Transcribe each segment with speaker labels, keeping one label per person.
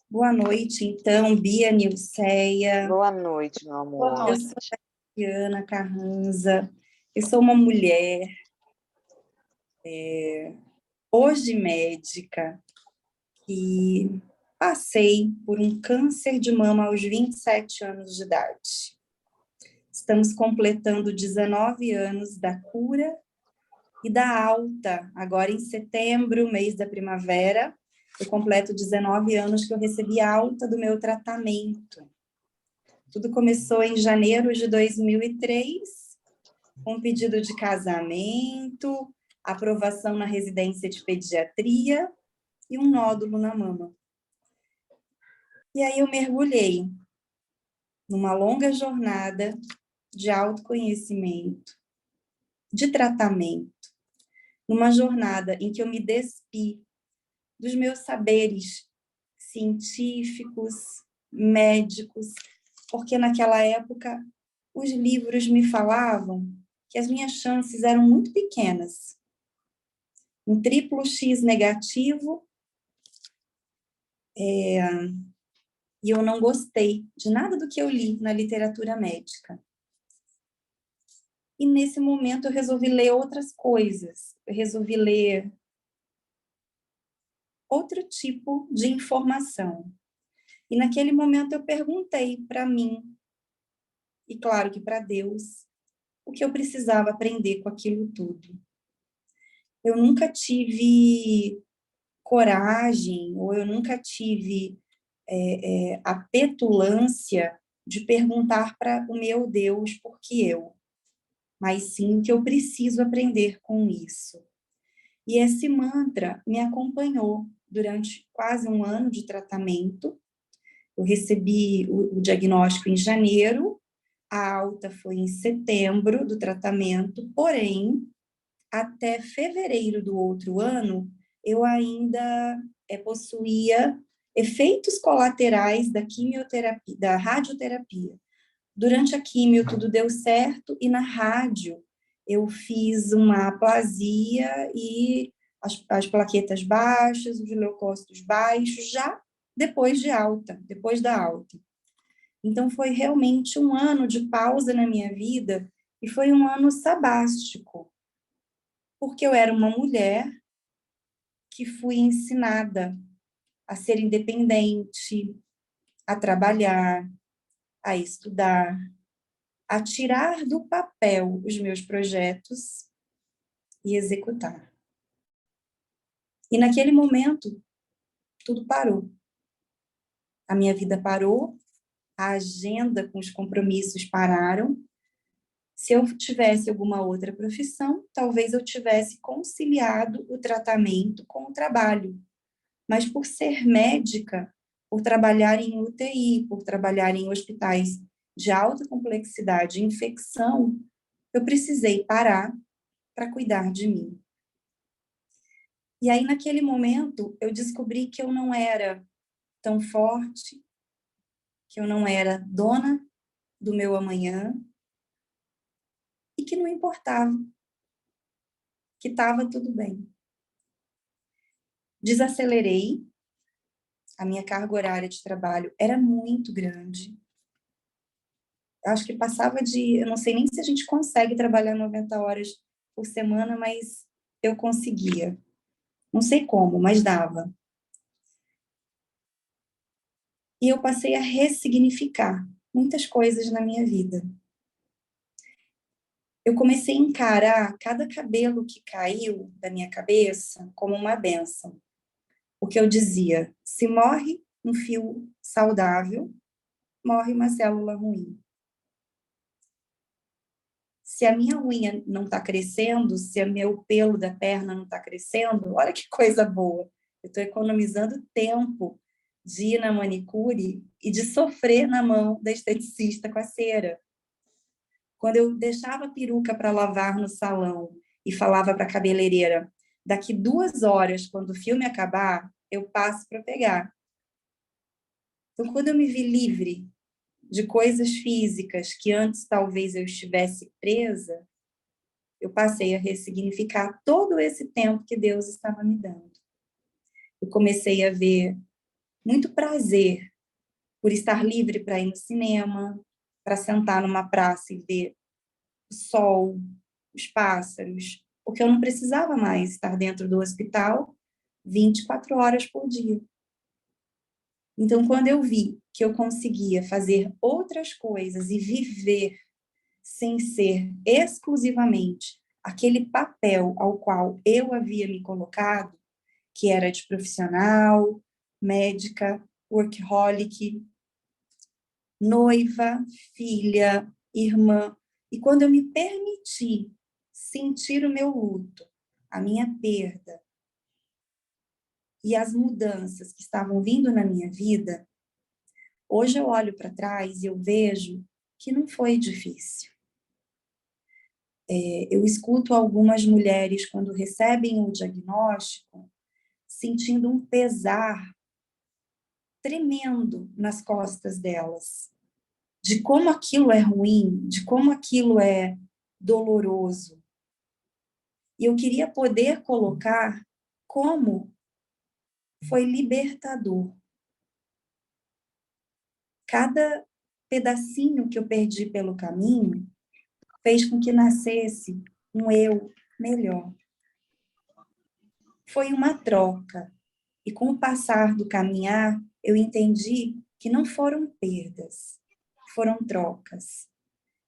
Speaker 1: Boa noite, então, Bia Nilceia.
Speaker 2: Boa noite, meu
Speaker 3: Boa
Speaker 2: amor.
Speaker 1: Eu
Speaker 3: noite.
Speaker 1: sou Diana Carranza. Eu sou uma mulher, hoje médica, que passei por um câncer de mama aos 27 anos de idade. Estamos completando 19 anos da cura e da alta. Agora, em setembro, mês da primavera, eu completo 19 anos que eu recebi alta do meu tratamento. Tudo começou em janeiro de 2003, com um pedido de casamento, aprovação na residência de pediatria e um nódulo na mama. E aí eu mergulhei numa longa jornada de autoconhecimento, de tratamento, numa jornada em que eu me despi dos meus saberes científicos, médicos, porque naquela época os livros me falavam que as minhas chances eram muito pequenas. Um triplo X negativo, e eu não gostei de nada do que eu li na literatura médica. E nesse momento eu resolvi ler outras coisas, eu resolvi ler outro tipo de informação. E naquele momento eu perguntei para mim, e claro que para Deus, o que eu precisava aprender com aquilo tudo. Eu nunca tive coragem, ou eu nunca tive a petulância de perguntar para o meu Deus por que eu, mas sim o que eu preciso aprender com isso. E esse mantra me acompanhou durante quase um ano de tratamento. Eu recebi o diagnóstico em janeiro, a alta foi em setembro do tratamento, porém, até fevereiro do outro ano, eu ainda possuía efeitos colaterais da quimioterapia, da radioterapia. Durante a quimio tudo deu certo e na rádio eu fiz uma aplasia e as plaquetas baixas, os leucócitos baixos, já depois de alta, depois da alta. Então foi realmente um ano de pausa na minha vida e foi um ano sabático, porque eu era uma mulher que fui ensinada a ser independente, a trabalhar, a estudar, a tirar do papel os meus projetos e executar. E naquele momento, tudo parou. A minha vida parou, a agenda com os compromissos pararam. Se eu tivesse alguma outra profissão, talvez eu tivesse conciliado o tratamento com o trabalho. Mas por ser médica, por trabalhar em UTI, por trabalhar em hospitais de alta complexidade e infecção, eu precisei parar para cuidar de mim. E aí, naquele momento, eu descobri que eu não era tão forte, que eu não era dona do meu amanhã, e que não importava, que estava tudo bem. Desacelerei, a minha carga horária de trabalho era muito grande. Acho que passava de, eu não sei nem se a gente consegue trabalhar 90 horas por semana, mas eu conseguia. Não sei como, mas dava. E eu passei a ressignificar muitas coisas na minha vida. Eu comecei a encarar cada cabelo que caiu da minha cabeça como uma bênção. Porque eu dizia, se morre um fio saudável, morre uma célula ruim. Se a minha unha não está crescendo, se o meu pelo da perna não está crescendo, olha que coisa boa. Eu estou economizando tempo de ir na manicure e de sofrer na mão da esteticista com a cera. Quando eu deixava a peruca para lavar no salão e falava para a cabeleireira, daqui 2 horas, quando o filme acabar, eu passo para pegar. Então, quando eu me vi livre de coisas físicas que antes talvez eu estivesse presa, eu passei a ressignificar todo esse tempo que Deus estava me dando. Eu comecei a ver muito prazer por estar livre para ir no cinema, para sentar numa praça e ver o sol, os pássaros, porque eu não precisava mais estar dentro do hospital 24 horas por dia. Então, quando eu vi que eu conseguia fazer outras coisas e viver sem ser exclusivamente aquele papel ao qual eu havia me colocado, que era de profissional, médica, workaholic, noiva, filha, irmã. E quando eu me permiti sentir o meu luto, a minha perda e as mudanças que estavam vindo na minha vida, hoje eu olho para trás e eu vejo que não foi difícil. Eu escuto algumas mulheres, quando recebem o diagnóstico, sentindo um pesar tremendo nas costas delas, de como aquilo é ruim, de como aquilo é doloroso. E eu queria poder colocar como foi libertador. Cada pedacinho que eu perdi pelo caminho fez com que nascesse um eu melhor. Foi uma troca. E com o passar do caminhar, eu entendi que não foram perdas, foram trocas.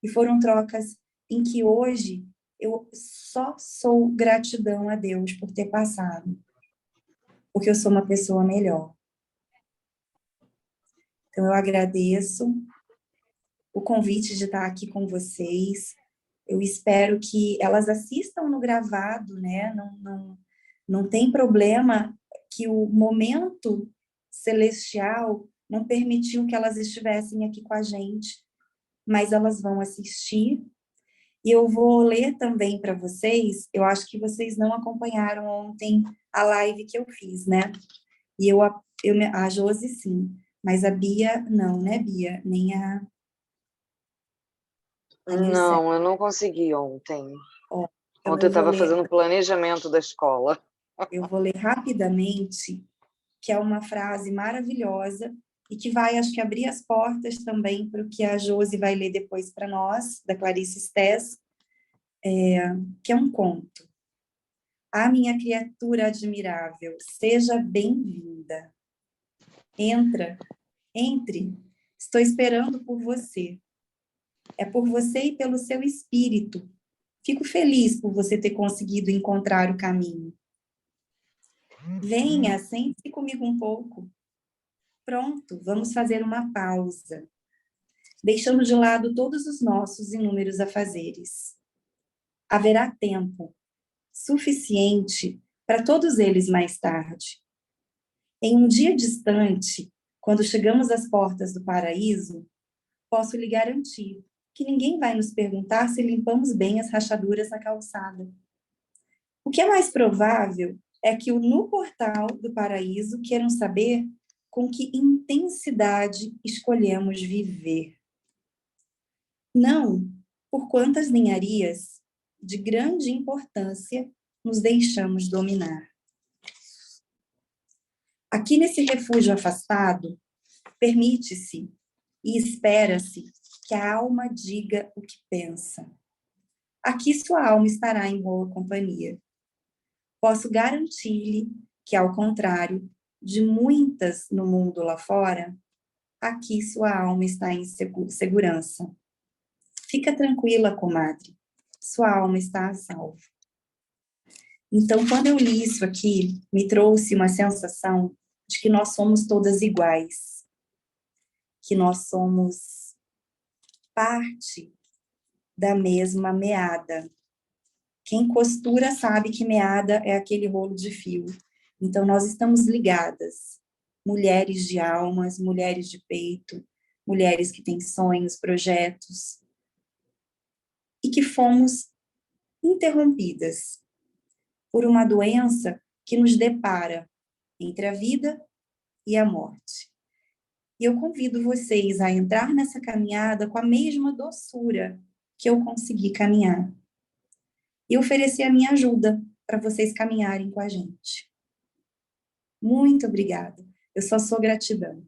Speaker 1: E foram trocas em que hoje eu só sou gratidão a Deus por ter passado, porque eu sou uma pessoa melhor. Então, eu agradeço o convite de estar aqui com vocês. Eu espero que elas assistam no gravado, né? Não tem problema que o momento celestial não permitiu que elas estivessem aqui com a gente, mas elas vão assistir. E eu vou ler também para vocês, eu acho que vocês não acompanharam ontem a live que eu fiz, né? E a Josi sim, mas a Bia não, né, Bia? Nem a Nilce.
Speaker 2: Não, eu não consegui ontem.
Speaker 1: Ó, então
Speaker 2: Ontem eu estava fazendo planejamento da escola.
Speaker 1: Eu vou ler rapidamente, que é uma frase maravilhosa e que vai, acho que, abrir as portas também para o que a Josi vai ler depois para nós, da Clarice Stess, que é um conto. Ah, minha criatura admirável, seja bem-vinda. Entre. Estou esperando por você. É por você e pelo seu espírito. Fico feliz por você ter conseguido encontrar o caminho. Venha, sente-se comigo um pouco. Pronto, vamos fazer uma pausa, deixando de lado todos os nossos inúmeros afazeres. Haverá tempo suficiente para todos eles mais tarde. Em um dia distante, quando chegamos às portas do paraíso, posso lhe garantir que ninguém vai nos perguntar se limpamos bem as rachaduras na calçada. O que é mais provável é que no portal do paraíso queiram saber com que intensidade escolhemos viver. Não por quantas ninharias de grande importância nos deixamos dominar. Aqui nesse refúgio afastado, permite-se e espera-se que a alma diga o que pensa. Aqui sua alma estará em boa companhia. Posso garantir-lhe que, ao contrário de muitas no mundo lá fora, aqui sua alma está em segurança. Fica tranquila, comadre. Sua alma está a salvo. Então, quando eu li isso aqui, me trouxe uma sensação de que nós somos todas iguais, que nós somos parte da mesma meada. Quem costura sabe que meada é aquele rolo de fio. Então, nós estamos ligadas, mulheres de almas, mulheres de peito, mulheres que têm sonhos, projetos, e que fomos interrompidas por uma doença que nos depara entre a vida e a morte. E eu convido vocês a entrar nessa caminhada com a mesma doçura que eu consegui caminhar. E oferecer a minha ajuda para vocês caminharem com a gente. Muito obrigada. Eu só sou gratidão.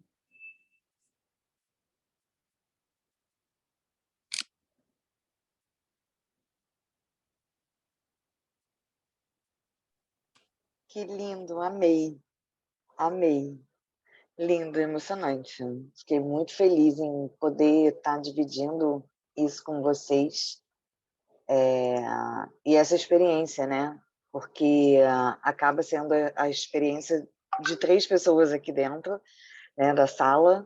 Speaker 2: Que lindo, amei, amei. Lindo, emocionante. Fiquei muito feliz em poder estar dividindo isso com vocês. E essa experiência, né? Porque acaba sendo a experiência de 3 pessoas aqui dentro, né, da sala,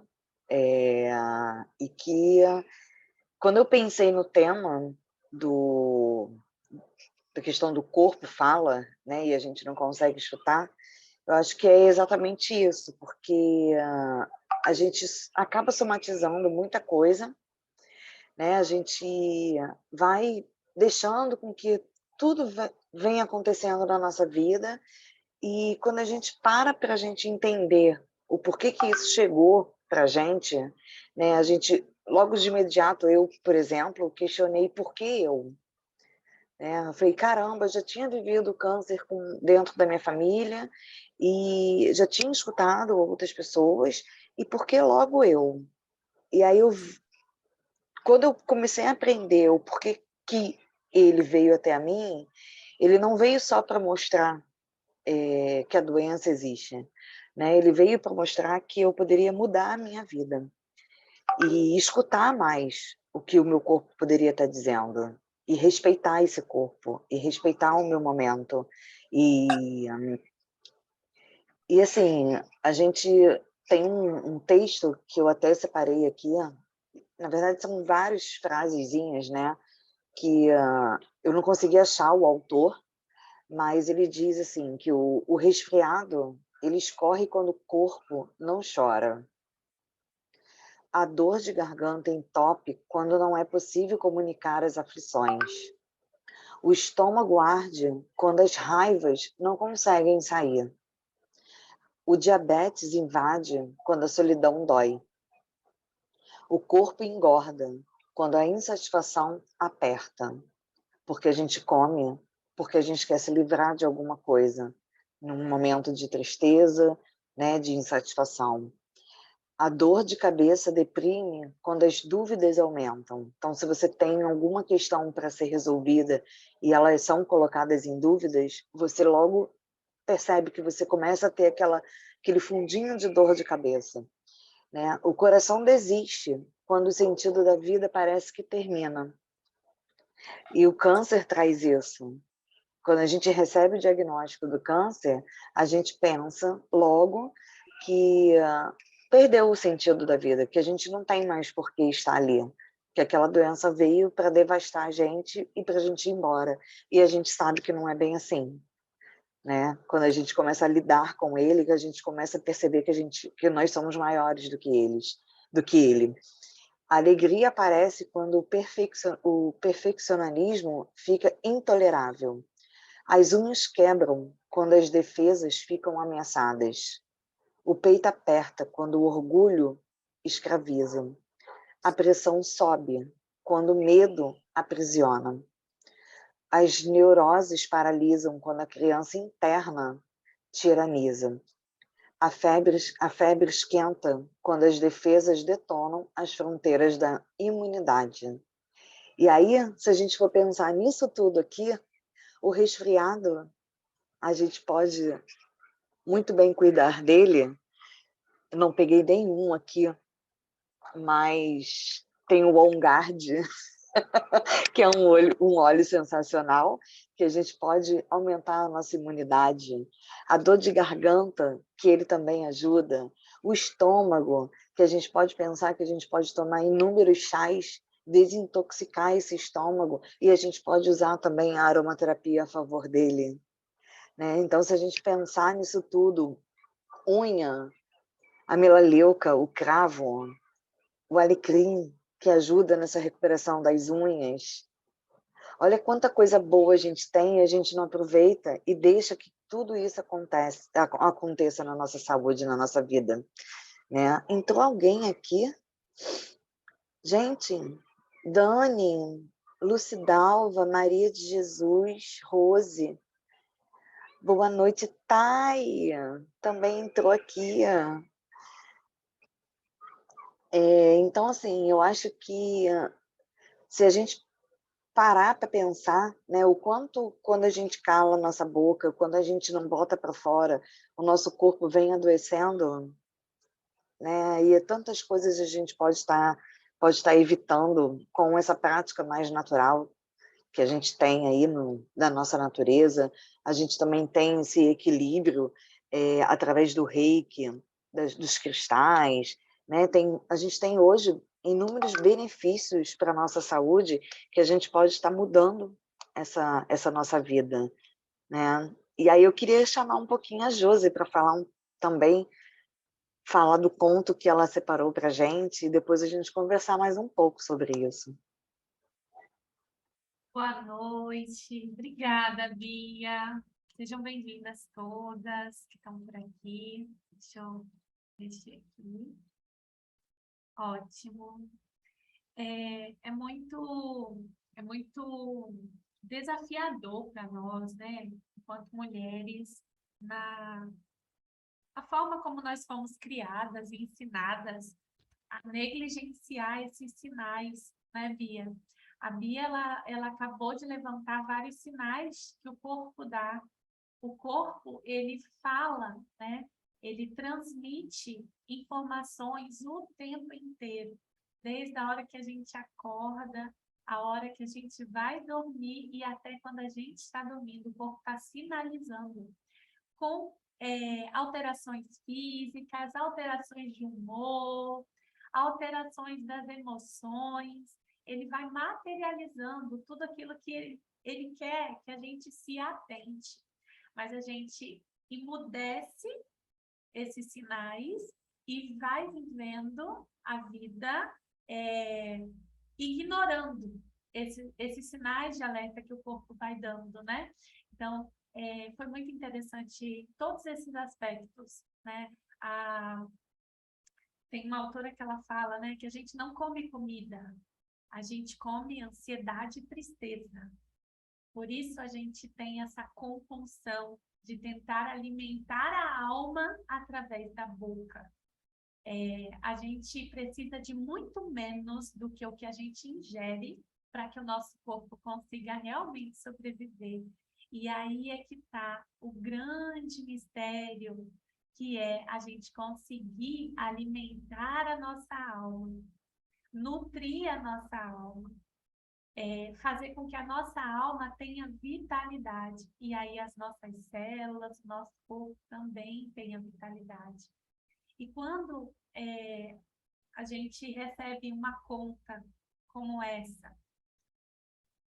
Speaker 2: e que quando eu pensei no tema da questão do corpo fala, né, e a gente não consegue escutar, eu acho que é exatamente isso, porque a gente acaba somatizando muita coisa, né? A gente vai deixando com que tudo venha acontecendo na nossa vida, e quando a gente para a gente entender o porquê que isso chegou para a gente, né? A gente, logo de imediato, eu, por exemplo, questionei por que eu. Eu falei, caramba, já tinha vivido câncer dentro da minha família e já tinha escutado outras pessoas, e por que logo eu? E aí, quando eu comecei a aprender o porquê que ele veio até a mim, ele não veio só para mostrar que a doença existe, né? Ele veio para mostrar que eu poderia mudar a minha vida e escutar mais o que o meu corpo poderia estar dizendo, e respeitar esse corpo, e respeitar o meu momento. E assim, a gente tem um texto que eu até separei aqui, na verdade são várias frasezinhas, né, que eu não consegui achar o autor, mas ele diz assim, que o resfriado, ele escorre quando o corpo não chora. A dor de garganta entope quando não é possível comunicar as aflições. O estômago arde quando as raivas não conseguem sair. O diabetes invade quando a solidão dói. O corpo engorda quando a insatisfação aperta. Porque a gente come, porque a gente quer se livrar de alguma coisa, num momento de tristeza, né, de insatisfação. A dor de cabeça deprime quando as dúvidas aumentam. Então, se você tem alguma questão para ser resolvida e elas são colocadas em dúvidas, você logo percebe que você começa a ter aquele fundinho de dor de cabeça, né? O coração desiste quando o sentido da vida parece que termina. E o câncer traz isso. Quando a gente recebe o diagnóstico do câncer, a gente pensa logo que perdeu o sentido da vida, que a gente não tem mais por que estar ali, que aquela doença veio para devastar a gente e para a gente ir embora. E a gente sabe que não é bem assim, né? Quando a gente começa a lidar com ele, que a gente começa a perceber que nós somos maiores do que ele. A alegria aparece quando o perfeccionismo fica intolerável. As unhas quebram quando as defesas ficam ameaçadas. O peito aperta quando o orgulho escraviza. A pressão sobe quando o medo aprisiona. As neuroses paralisam quando a criança interna tiraniza. A febre esquenta quando as defesas detonam as fronteiras da imunidade. E aí, se a gente for pensar nisso tudo aqui, o resfriado, a gente pode muito bem cuidar dele. Não peguei nenhum aqui, mas tem o On Guard, que é um óleo sensacional, que a gente pode aumentar a nossa imunidade. A dor de garganta, que ele também ajuda. O estômago, que a gente pode pensar que a gente pode tomar inúmeros chás, desintoxicar esse estômago, e a gente pode usar também a aromaterapia a favor dele, né? Então, se a gente pensar nisso tudo, unha, a melaleuca, o cravo, o alecrim, que ajuda nessa recuperação das unhas. Olha quanta coisa boa a gente tem e a gente não aproveita e deixa que tudo isso aconteça na nossa saúde, na nossa vida, né? Entrou alguém aqui? Gente, Dani, Lucidalva, Maria de Jesus, Rose. Boa noite, Thay. Também entrou aqui. Então, assim, eu acho que se a gente parar para pensar, né, o quanto quando a gente cala a nossa boca, quando a gente não bota para fora, o nosso corpo vem adoecendo, né, e tantas coisas a gente pode estar evitando com essa prática mais natural que a gente tem aí da nossa natureza. A gente também tem esse equilíbrio através do reiki, dos cristais, né? A gente tem hoje inúmeros benefícios para a nossa saúde que a gente pode estar mudando essa nossa vida, né? E aí eu queria chamar um pouquinho a Josi para também falar do conto que ela separou para a gente e depois a gente conversar mais um pouco sobre isso.
Speaker 3: Boa noite, obrigada, Bia. Sejam bem-vindas todas que estão por aqui. Deixa eu mexer aqui. Ótimo. É muito desafiador para nós, né, enquanto mulheres, a forma como nós fomos criadas e ensinadas a negligenciar esses sinais, né, Bia? A Bia, ela acabou de levantar vários sinais que o corpo dá. O corpo, ele fala, né? Ele transmite informações o tempo inteiro, desde a hora que a gente acorda, a hora que a gente vai dormir e até quando a gente está dormindo, o corpo está sinalizando com alterações físicas, alterações de humor, alterações das emoções. Ele vai materializando tudo aquilo que ele quer que a gente se atente. Mas a gente emudece esses sinais e vai vivendo a vida ignorando esses sinais de alerta que o corpo vai dando, né? Então, foi muito interessante todos esses aspectos, né? Tem uma autora que ela fala, né, que a gente não come comida, a gente come ansiedade e tristeza. Por isso a gente tem essa compulsão de tentar alimentar a alma através da boca. A gente precisa de muito menos do que o que a gente ingere para que o nosso corpo consiga realmente sobreviver. E aí é que está o grande mistério, que é a gente conseguir alimentar a nossa alma, nutrir a nossa alma, fazer com que a nossa alma tenha vitalidade. E aí as nossas células, nosso corpo também tenha vitalidade. E quando a gente recebe uma conta como essa,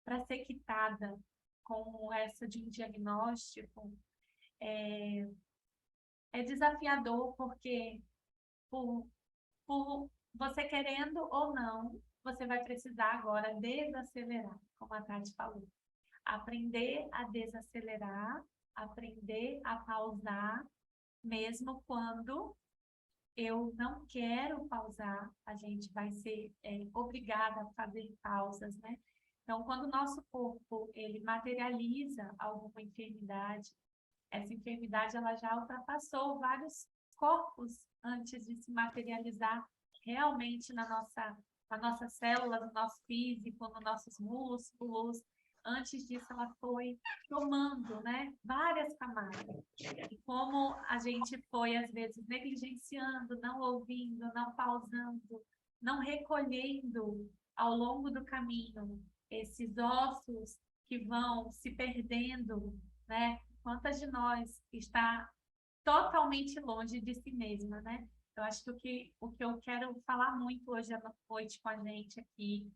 Speaker 3: para ser quitada como essa de um diagnóstico, é desafiador, porque por você querendo ou não, você vai precisar agora desacelerar, como a Tati falou. Aprender a desacelerar, aprender a pausar, mesmo quando eu não quero pausar, a gente vai ser obrigada a fazer pausas, né? Então, quando o nosso corpo, ele materializa alguma enfermidade, essa enfermidade, ela já ultrapassou vários corpos antes de se materializar realmente na nossa célula, no nosso físico, nos nossos músculos. Antes disso, ela foi tomando, né, várias camadas. E como a gente foi, às vezes, negligenciando, não ouvindo, não pausando, não recolhendo ao longo do caminho esses ossos que vão se perdendo, né? Quantas de nós está totalmente longe de si mesma, né? Eu acho que o que eu quero falar muito hoje à noite com a gente aqui,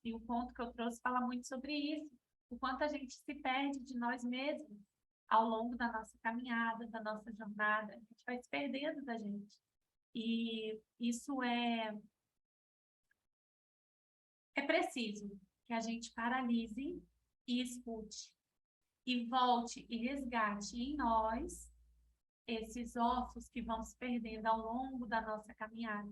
Speaker 3: e o ponto que eu trouxe fala muito sobre isso, o quanto a gente se perde de nós mesmos ao longo da nossa caminhada, da nossa jornada, a gente vai se perdendo da gente. E isso é preciso que a gente paralise e escute, e volte e resgate em nós esses ossos que vão se perdendo ao longo da nossa caminhada.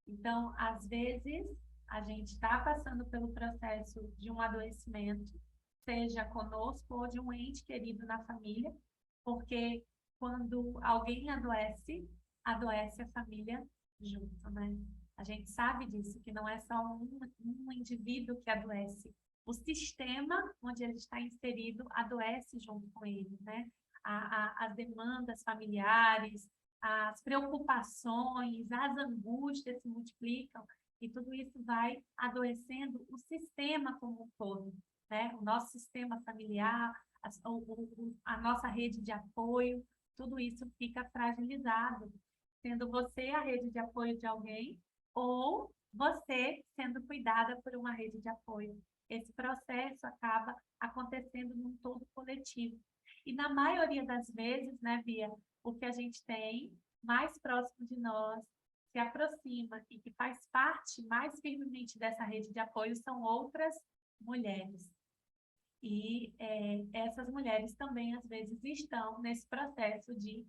Speaker 3: Então, às vezes, a gente está passando pelo processo de um adoecimento, seja conosco ou de um ente querido na família, porque quando alguém adoece, adoece a família junto, né? A gente sabe disso, que não é só um indivíduo que adoece. O sistema onde ele está inserido adoece junto com ele, né? As demandas familiares, as preocupações, as angústias se multiplicam e tudo isso vai adoecendo o sistema como um todo, né? O nosso sistema familiar, a nossa rede de apoio, tudo isso fica fragilizado, sendo você a rede de apoio de alguém ou você sendo cuidada por uma rede de apoio. Esse processo acaba acontecendo num todo coletivo. E na maioria das vezes, né, Bia, o que a gente tem mais próximo de nós, se aproxima e que faz parte mais firmemente dessa rede de apoio são outras mulheres. E essas mulheres também, às vezes, estão nesse processo de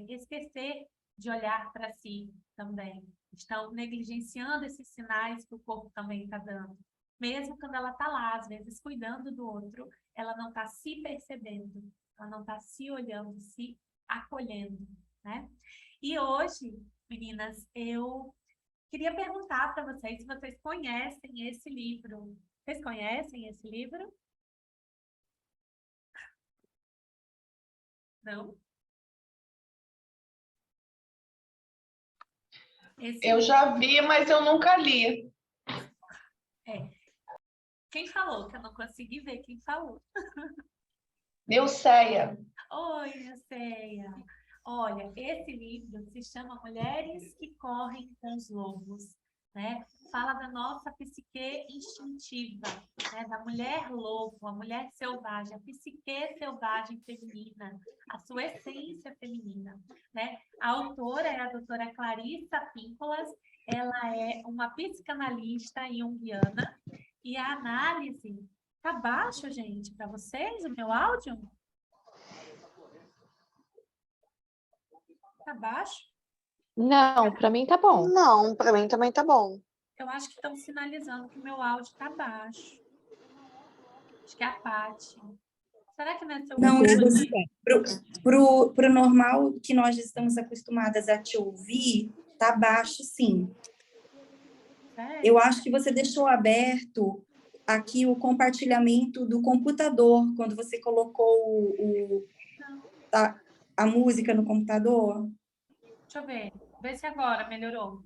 Speaker 3: esquecer de olhar para si também. Estão negligenciando esses sinais que o corpo também está dando. Mesmo quando ela está lá, às vezes, cuidando do outro, ela não está se percebendo, ela não está se olhando, se acolhendo, né? E hoje, meninas, eu queria perguntar para vocês se vocês conhecem esse livro. Vocês conhecem esse livro? Não?
Speaker 4: Eu já vi, mas eu nunca li.
Speaker 3: Quem falou? Que eu não consegui ver quem falou.
Speaker 4: Neuceia.
Speaker 3: Oi, Ceia. Olha, esse livro se chama Mulheres que Correm com os Lobos, né? Fala da nossa psique instintiva, né? Da mulher lobo, a mulher selvagem, a psique selvagem feminina, a sua essência feminina, né? A autora é a doutora Clarissa Píncolas, ela é uma psicanalista junguiana e a análise... Tá baixo, gente, para vocês, o meu áudio? Tá baixo?
Speaker 5: Não, para mim tá bom.
Speaker 2: Não, para mim também tá bom.
Speaker 3: Eu acho que estão sinalizando que o meu áudio tá baixo. Acho que é a Paty. Será que não é seu
Speaker 1: Não,
Speaker 3: fone?
Speaker 1: pro normal que nós estamos acostumadas a te ouvir, tá baixo, sim.
Speaker 3: Sério?
Speaker 1: Eu acho que você deixou aberto aqui o compartilhamento do computador, quando você colocou a música no computador.
Speaker 3: Deixa eu ver. Vê se agora melhorou.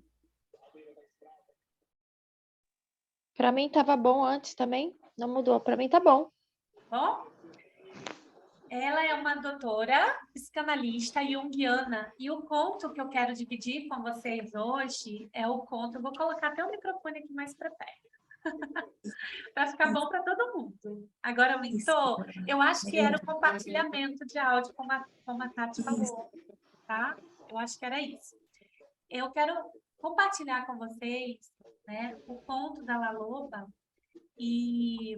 Speaker 5: Para mim tava bom antes também, não mudou. Para mim tá bom.
Speaker 3: Bom? Ela é uma doutora psicanalista junguiana. E o conto que eu quero dividir com vocês hoje é o conto... Eu vou colocar até o microfone aqui mais para perto. Para ficar bom para todo mundo. Agora aumentou? Eu acho que era o compartilhamento de áudio, como a Tati falou, tá? Eu acho que era isso. Eu quero compartilhar com vocês, né, o conto da La Loba e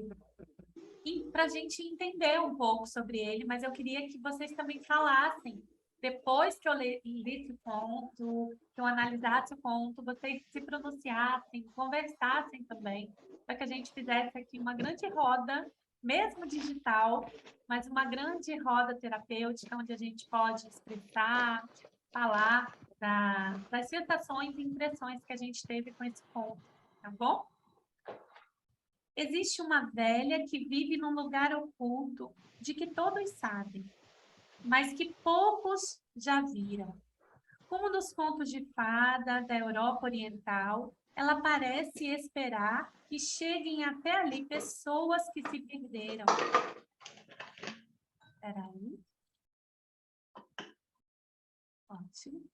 Speaker 3: para a gente entender um pouco sobre ele, mas eu queria que vocês também falassem, depois que eu li esse conto, que eu analisasse o conto, vocês se pronunciassem, conversassem também, para que a gente fizesse aqui uma grande roda, mesmo digital, mas uma grande roda terapêutica, onde a gente pode expressar, falar das sensações e impressões que a gente teve com esse conto, tá bom? Existe uma velha que vive num lugar oculto de que todos sabem, mas que poucos já viram. Como nos contos de fada da Europa Oriental, ela parece esperar que cheguem até ali pessoas que se perderam. Espera aí. Ótimo.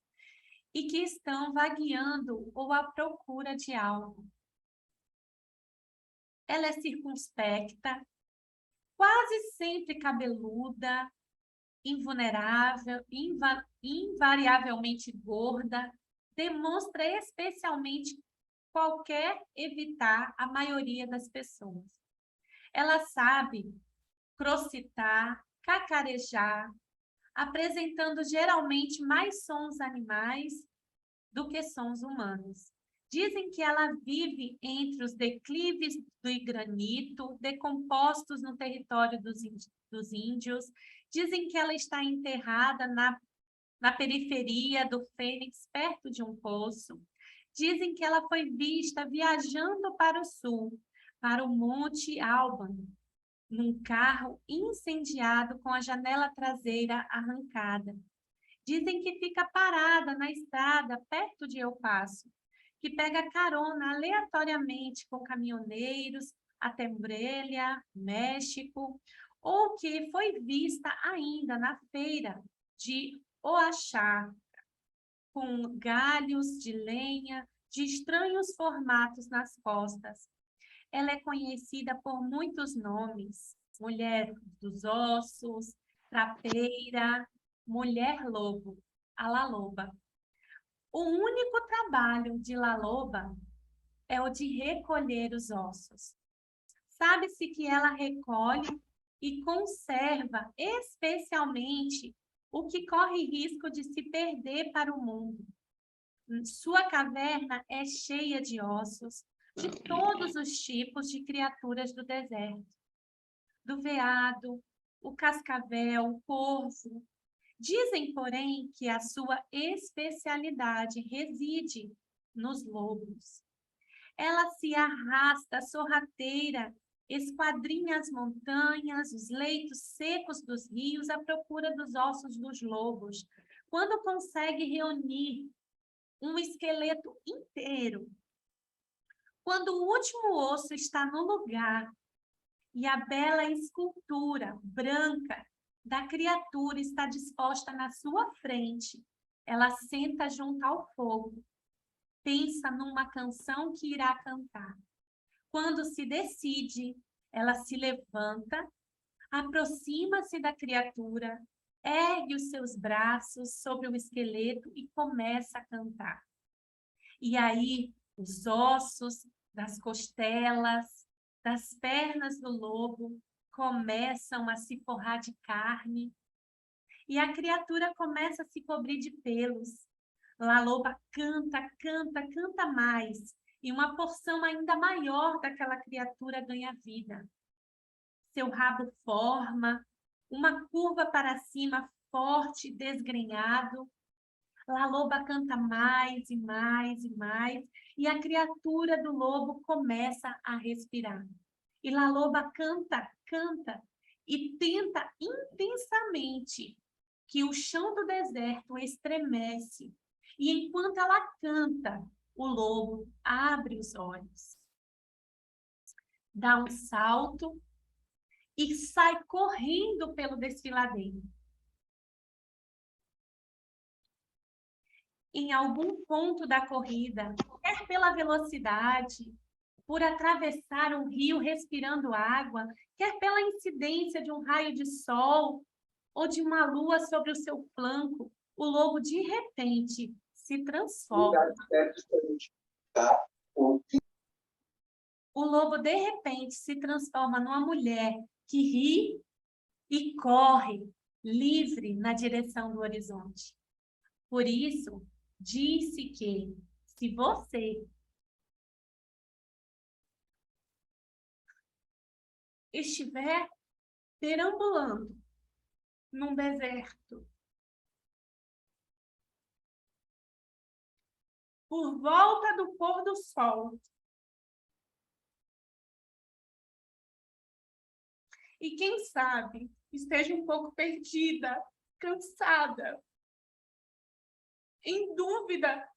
Speaker 3: E que estão vagueando ou à procura de algo. Ela é circunspecta, quase sempre cabeluda, invulnerável, invariavelmente gorda, demonstra especialmente qualquer evitar a maioria das pessoas. Ela sabe crocitar, cacarejar, apresentando geralmente mais sons animais do que sons humanos. Dizem que ela vive entre os declives do granito, decompostos no território dos índios. Dizem que ela está enterrada na na periferia do Fênix, perto de um poço. Dizem que ela foi vista viajando para o sul, para o Monte Alban, num carro incendiado com a janela traseira arrancada. Dizem que fica parada na estrada perto de El Paso, que pega carona aleatoriamente com caminhoneiros até Morelia, México, ou que foi vista ainda na feira de Oaxaca, com galhos de lenha de estranhos formatos nas costas. Ela é conhecida por muitos nomes: mulher dos ossos, trapeira, mulher lobo, a La Loba. O único trabalho de La Loba é o de recolher os ossos. Sabe-se que ela recolhe e conserva especialmente o que corre risco de se perder para o mundo. Sua caverna é cheia de ossos de todos os tipos de criaturas do deserto. Do veado, o cascavel, o corvo. Dizem, porém, que a sua especialidade reside nos lobos. Ela se arrasta sorrateira, esquadrinha as montanhas, os leitos secos dos rios à procura dos ossos dos lobos. Quando consegue reunir um esqueleto inteiro, quando o último osso está no lugar e a bela escultura branca da criatura está disposta na sua frente, ela senta junto ao fogo, pensa numa canção que irá cantar. Quando se decide, ela se levanta, aproxima-se da criatura, ergue os seus braços sobre o esqueleto e começa a cantar. E aí, os ossos das costelas, das pernas do lobo começam a se forrar de carne e a criatura começa a se cobrir de pelos. La Loba canta, canta, canta mais e uma porção ainda maior daquela criatura ganha vida. Seu rabo forma uma curva para cima forte, desgrenhado. La Loba canta mais e mais e mais, e a criatura do lobo começa a respirar. E La Loba canta, canta, e tenta intensamente que o chão do deserto estremece. E enquanto ela canta, o lobo abre os olhos, dá um salto e sai correndo pelo desfiladeiro. Em algum ponto da corrida, quer pela velocidade, por atravessar um rio respirando água, quer pela incidência de um raio de sol ou de uma lua sobre o seu flanco, o lobo de repente se transforma. O lobo de repente se transforma numa mulher que ri e corre livre na direção do horizonte. Por isso, disse que se você estiver perambulando num deserto, por volta do pôr do sol, e quem sabe esteja um pouco perdida, cansada, em dúvida,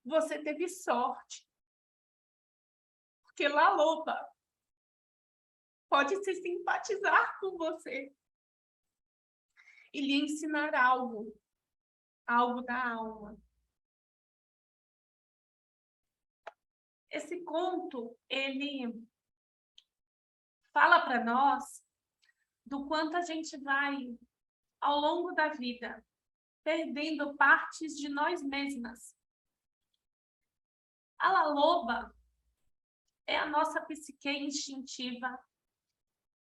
Speaker 3: você teve sorte, porque La Loba pode se simpatizar com você e lhe ensinar algo da alma. Esse conto, ele fala para nós do quanto a gente vai, ao longo da vida, perdendo partes de nós mesmas. A La Loba é a nossa psique instintiva,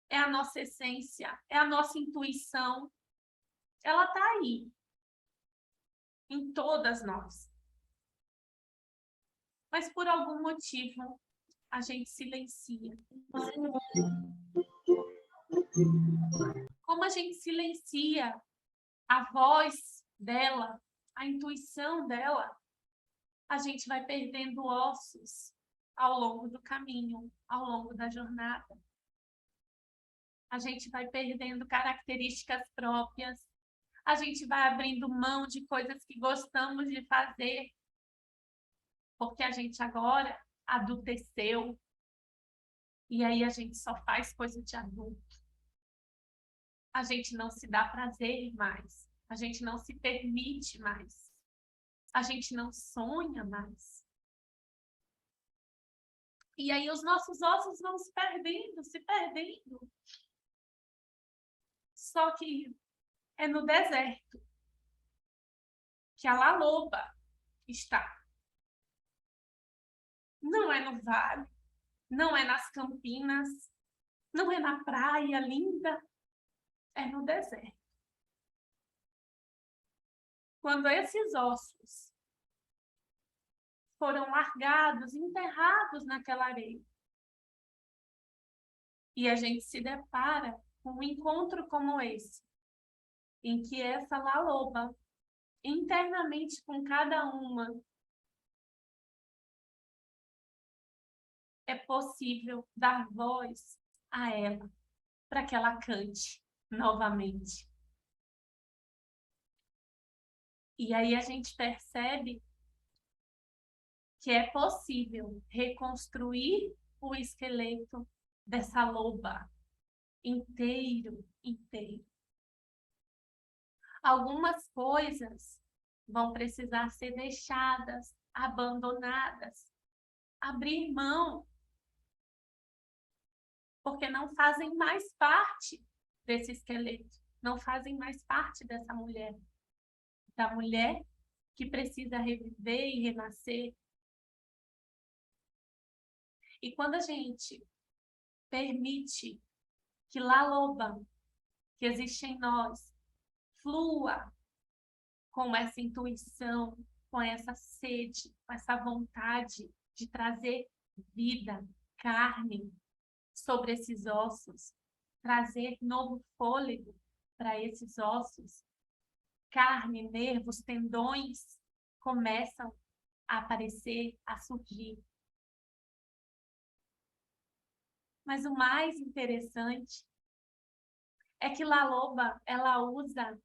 Speaker 3: é a nossa essência, é a nossa intuição. Ela está aí, em todas nós. Mas por algum motivo, a gente silencia. como a gente silencia a voz dela, a intuição dela, a gente vai perdendo ossos ao longo do caminho, ao longo da jornada. A gente vai perdendo características próprias, a gente vai abrindo mão de coisas que gostamos de fazer, porque a gente agora adulteceu, e aí a gente só faz coisa de adulto. A gente não se dá prazer mais, a gente não se permite mais, a gente não sonha mais. E aí os nossos ossos vão se perdendo, se perdendo. Só que é no deserto que a laloba está. Não é no vale, não é nas campinas, não é na praia linda, é no deserto. Quando esses ossos foram largados, enterrados naquela areia, e a gente se depara com um encontro como esse, em que essa laloba, internamente com cada uma, é possível dar voz a ela, para que ela cante novamente. E aí a gente percebe que é possível reconstruir o esqueleto dessa loba inteiro, inteiro. Algumas coisas vão precisar ser deixadas, abandonadas, abrir mão, porque não fazem mais parte desse esqueleto, não fazem mais parte dessa mulher, da mulher que precisa reviver e renascer. E quando a gente permite que Laloba, que existe em nós, flua com essa intuição, com essa sede, com essa vontade de trazer vida, carne sobre esses ossos, trazer novo fôlego para esses ossos, carne, nervos, tendões começam a aparecer, a surgir. Mas o mais interessante é que Laloba, ela usa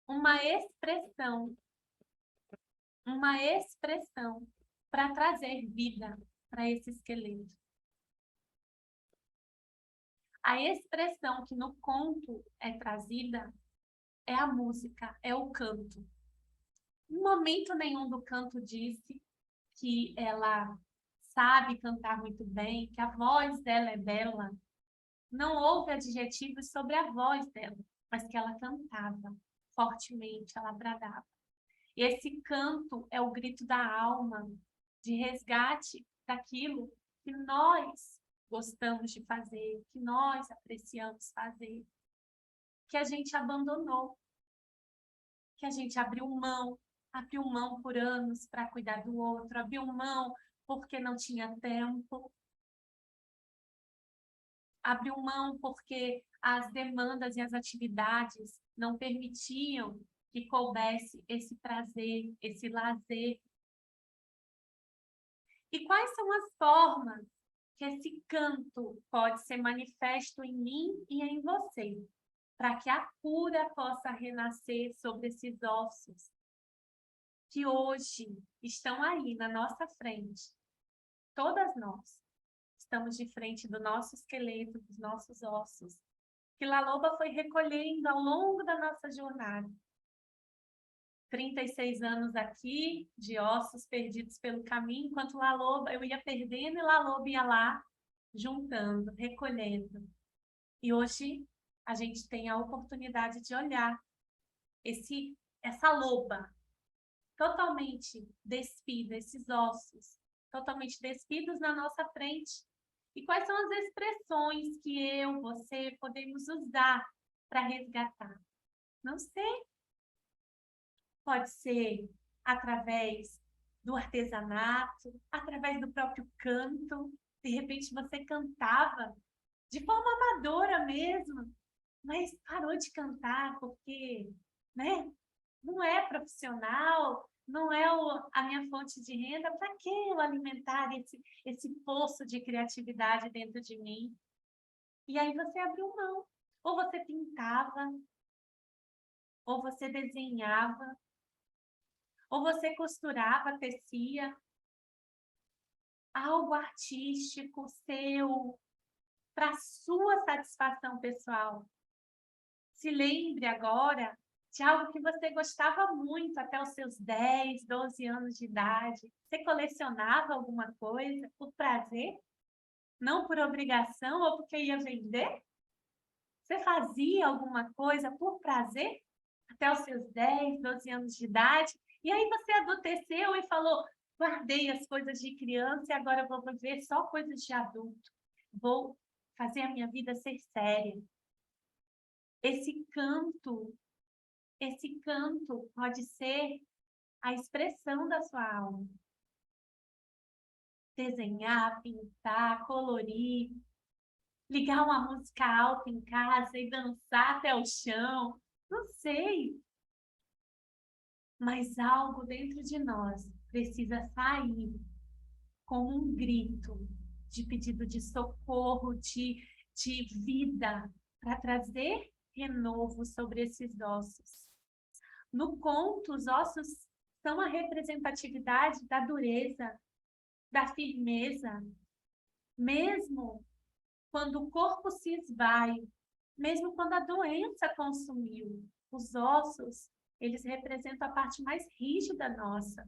Speaker 3: uma expressão para trazer vida para esse esqueleto. A expressão que no conto é trazida é a música, é o canto. Em momento nenhum do canto disse que ela sabe cantar muito bem, que a voz dela é bela. Não houve adjetivos sobre a voz dela, mas que ela cantava fortemente, ela bradava. E esse canto é o grito da alma, de resgate daquilo que nós gostamos de fazer, que nós apreciamos fazer, que a gente abandonou, que a gente abriu mão por anos para cuidar do outro, abriu mão porque não tinha tempo, abriu mão porque as demandas e as atividades não permitiam que coubesse esse prazer, esse lazer. E quais são as formas que esse canto pode ser manifesto em mim e em você, para que a cura possa renascer sobre esses ossos que hoje estão aí na nossa frente? Todas nós estamos de frente do nosso esqueleto, dos nossos ossos, que Laloba foi recolhendo ao longo da nossa jornada. 36 anos aqui, de ossos perdidos pelo caminho, enquanto Laloba, eu ia perdendo e Laloba ia lá, juntando, recolhendo. E hoje a gente tem a oportunidade de olhar essa loba totalmente despida, esses ossos totalmente despidos na nossa frente. E quais são as expressões que eu, você, podemos usar para resgatar? Não sei. Pode ser através do artesanato, através do próprio canto. De repente você cantava de forma amadora mesmo, mas parou de cantar porque, né, não é profissional, não é a minha fonte de renda, para que eu alimentar esse poço de criatividade dentro de mim? E aí você abriu mão. Ou você pintava, ou você desenhava, ou você costurava, tecia, algo artístico seu, para sua satisfação pessoal. Se lembre agora de algo que você gostava muito até os seus 10, 12 anos de idade. Você colecionava alguma coisa por prazer? Não por obrigação ou porque ia vender? Você fazia alguma coisa por prazer até os seus 10, 12 anos de idade? E aí você adulteceu e falou, guardei as coisas de criança e agora vou viver só coisas de adulto. Vou fazer a minha vida ser séria. Esse canto pode ser a expressão da sua alma. Desenhar, pintar, colorir, ligar uma música alta em casa e dançar até o chão. Não sei. Mas algo dentro de nós precisa sair com um grito de pedido de socorro, de vida, para trazer renovo sobre esses ossos. No conto, os ossos são a representatividade da dureza, da firmeza, mesmo quando o corpo se esvai, mesmo quando a doença consumiu. Os ossos, eles representam a parte mais rígida nossa.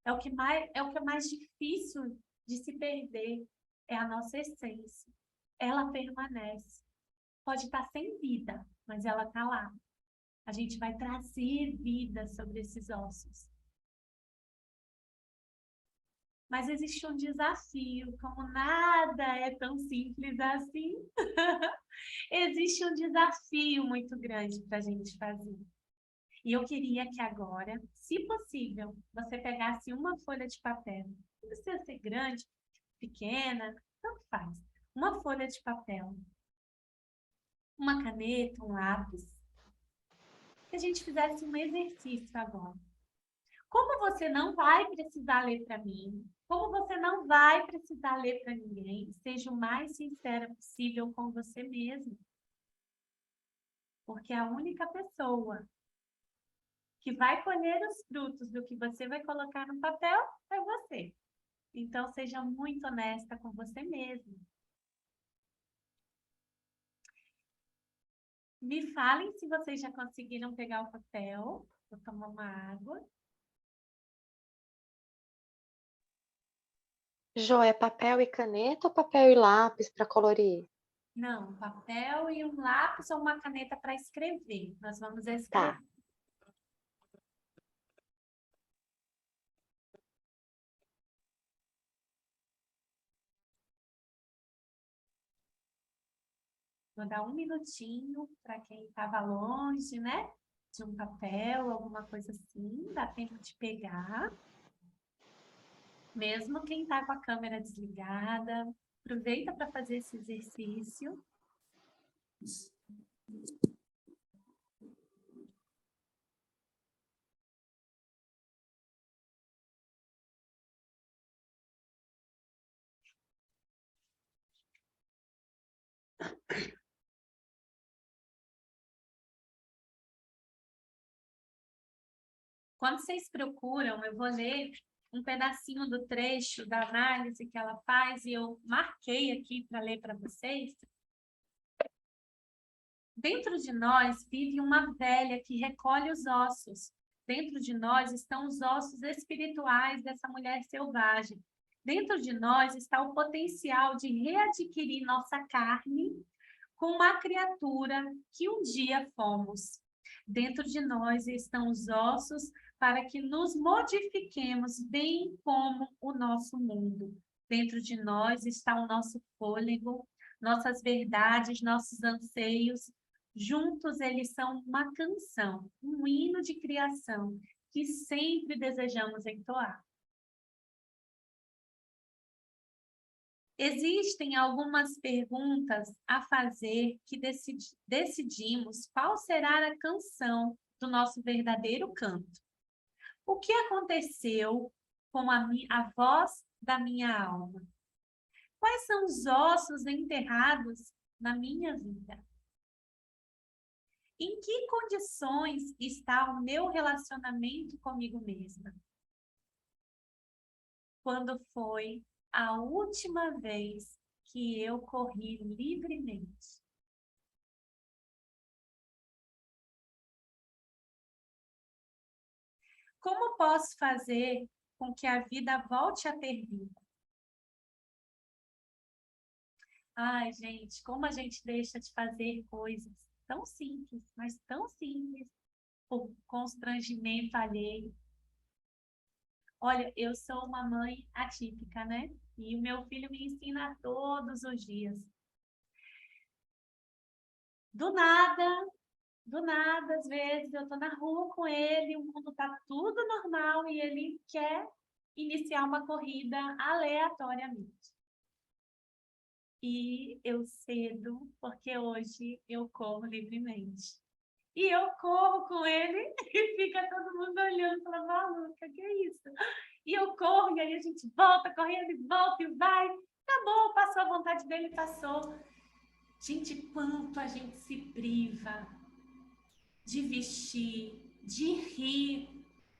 Speaker 3: É o que é mais difícil de se perder, é a nossa essência. Ela permanece. Pode estar sem vida, mas ela está lá. A gente vai trazer vida sobre esses ossos. Mas existe um desafio, como nada é tão simples assim. Existe um desafio muito grande para a gente fazer. E eu queria que agora, se possível, você pegasse uma folha de papel. Não precisa ser grande, pequena, tanto faz. Uma folha de papel, uma caneta, um lápis. Que a gente fizesse um exercício agora. Como você não vai precisar ler para mim, como você não vai precisar ler para ninguém, seja o mais sincera possível com você mesmo. Porque a única pessoa que vai colher os frutos do que você vai colocar no papel é você. Então, seja muito honesta com você mesmo. Me falem se vocês já conseguiram pegar o papel. Vou tomar uma água.
Speaker 5: Jo, é papel e caneta ou papel e lápis para colorir?
Speaker 3: Não, papel e um lápis ou uma caneta para escrever. Nós vamos escrever.
Speaker 5: Tá.
Speaker 3: Vou dar um minutinho para quem estava longe, né? De um papel, alguma coisa assim. Dá tempo de pegar. Mesmo quem está com a câmera desligada. Aproveita para fazer esse exercício. Quando vocês procuram, eu vou ler um pedacinho do trecho da análise que ela faz e eu marquei aqui para ler para vocês. Dentro de nós vive uma velha que recolhe os ossos. Dentro de nós estão os ossos espirituais dessa mulher selvagem. Dentro de nós está o potencial de readquirir nossa carne com uma criatura que um dia fomos. Dentro de nós estão os ossos para que nos modifiquemos bem como o nosso mundo. Dentro de nós está o nosso fôlego, nossas verdades, nossos anseios. Juntos eles são uma canção, um hino de criação que sempre desejamos entoar. Existem algumas perguntas a fazer que decidimos qual será a canção do nosso verdadeiro canto. O que aconteceu com a voz da minha alma? Quais são os ossos enterrados na minha vida? Em que condições está o meu relacionamento comigo mesma? Quando foi a última vez que eu corri livremente? Como posso fazer com que a vida volte a ter vida? Ai, gente, como a gente deixa de fazer coisas tão simples, mas tão simples, por constrangimento alheio. Olha, eu sou uma mãe atípica, né? E o meu filho me ensina todos os dias. Do nada, às vezes eu tô na rua com ele, o mundo tá tudo normal e ele quer iniciar uma corrida aleatoriamente. E eu cedo, porque hoje eu corro livremente. E eu corro com ele e fica todo mundo olhando, falando, maluca, que é isso? E eu corro, e aí a gente volta correndo e volta e vai. Acabou, passou a vontade dele, passou. Gente, quanto a gente se priva de vestir, de rir.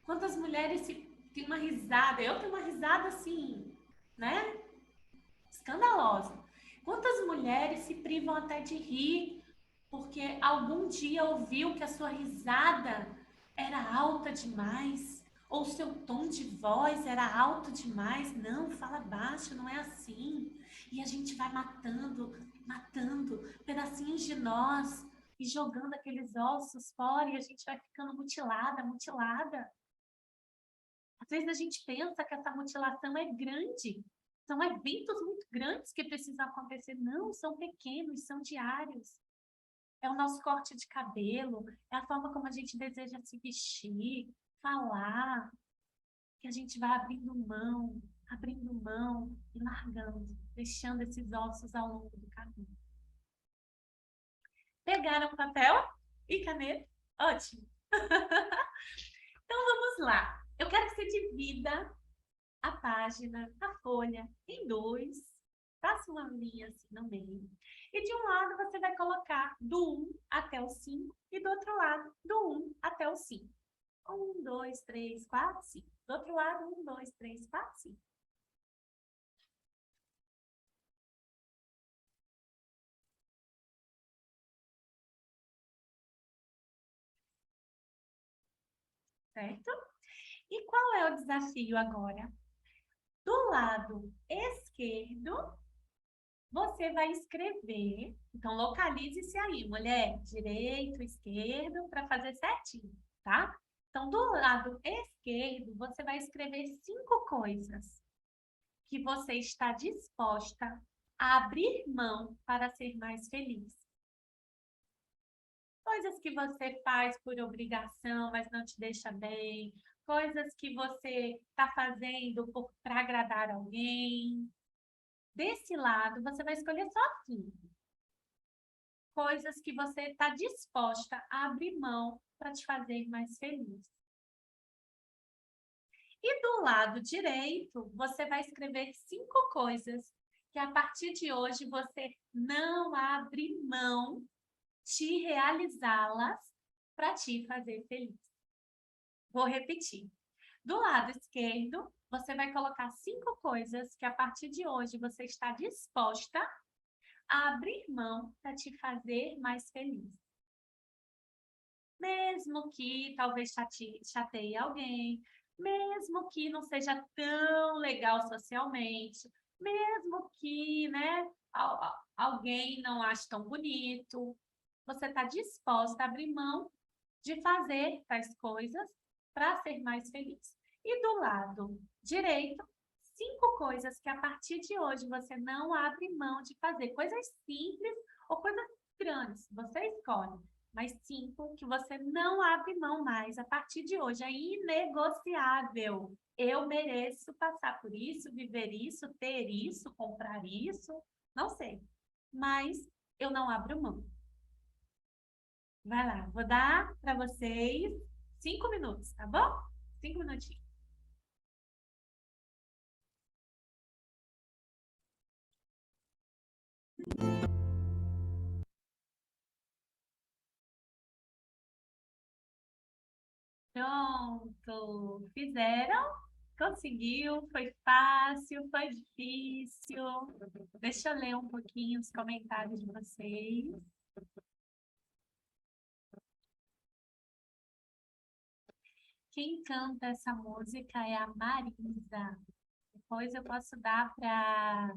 Speaker 3: Quantas mulheres têm uma risada, eu tenho uma risada assim, né? Escandalosa. Quantas mulheres se privam até de rir porque algum dia ouviu que a sua risada era alta demais, ou seu tom de voz era alto demais. Não, fala baixo, não é assim. E a gente vai matando pedacinhos de nós e jogando aqueles ossos fora e a gente vai ficando mutilada. Às vezes a gente pensa que essa mutilação é grande, são eventos muito grandes que precisam acontecer. Não, são pequenos, são diários. É o nosso corte de cabelo, é a forma como a gente deseja se vestir, falar, que a gente vai abrindo mão e largando, deixando esses ossos ao longo do caminho. Pegaram papel e caneta? Ótimo! Então vamos lá. Eu quero que você divida a página, a folha, em dois. Faça uma linha assim no meio. E de um lado você vai colocar do 1 até o 5 e do outro lado do 1 até o 5. 1, 2, 3, 4, 5. Do outro lado, 1, 2, 3, 4, 5. Certo? E qual é o desafio agora? Do lado esquerdo, você vai escrever. Então, localize-se aí, mulher. Direito, esquerdo, para fazer certinho, tá? Então, do lado esquerdo, você vai escrever 5 coisas que você está disposta a abrir mão para ser mais feliz. Coisas que você faz por obrigação, mas não te deixa bem. Coisas que você está fazendo para agradar alguém. Desse lado, você vai escolher só 5. Coisas que você está disposta a abrir mão para te fazer mais feliz. E do lado direito, você vai escrever 5 coisas que a partir de hoje você não abre mão de realizá-las para te fazer feliz. Vou repetir. Do lado esquerdo, você vai colocar 5 coisas que a partir de hoje você está disposta a abrir mão para te fazer mais feliz. Mesmo que talvez chateie alguém, mesmo que não seja tão legal socialmente, mesmo que, né, alguém não ache tão bonito, você está disposta a abrir mão de fazer tais coisas para ser mais feliz. E do lado direito, 5 coisas que a partir de hoje você não abre mão de fazer. Coisas simples ou coisas grandes, você escolhe. mas 5 que você não abre mão mais a partir de hoje. É inegociável. Eu mereço passar por isso, viver isso, ter isso, comprar isso, não sei. Mas eu não abro mão. Vai lá, vou dar para vocês 5 minutos, tá bom? 5 minutinhos. Pronto, fizeram? Conseguiu? Foi fácil? Foi difícil? Deixa eu ler um pouquinho os comentários de vocês. Quem canta essa música é a Marisa. Depois eu posso dar para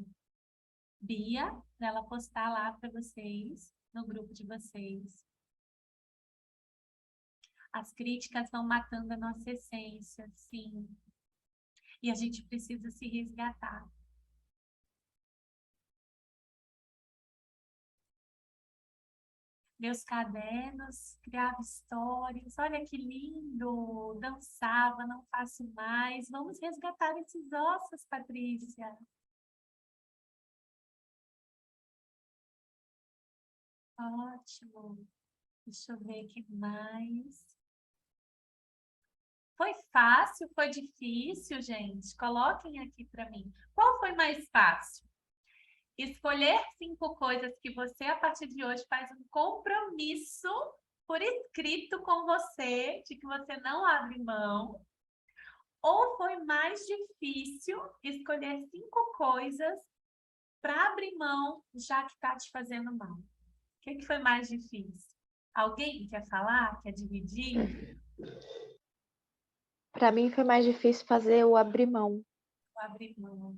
Speaker 3: Bia, para ela postar lá para vocês, no grupo de vocês. As críticas estão matando a nossa essência, sim. E a gente precisa se resgatar. Meus cadernos, criava histórias, olha que lindo, dançava, não faço mais. Vamos resgatar esses ossos, Patrícia. Ótimo. Deixa eu ver o que mais. Foi fácil, foi difícil, gente? Coloquem aqui para mim. Qual foi mais fácil? Escolher 5 coisas que você, a partir de hoje, faz um compromisso por escrito com você, de que você não abre mão. Ou foi mais difícil escolher 5 coisas para abrir mão, já que está te fazendo mal? O que foi mais difícil? Alguém quer falar? Quer dividir?
Speaker 5: Para mim foi mais difícil fazer o abrir mão.
Speaker 3: O abrir mão.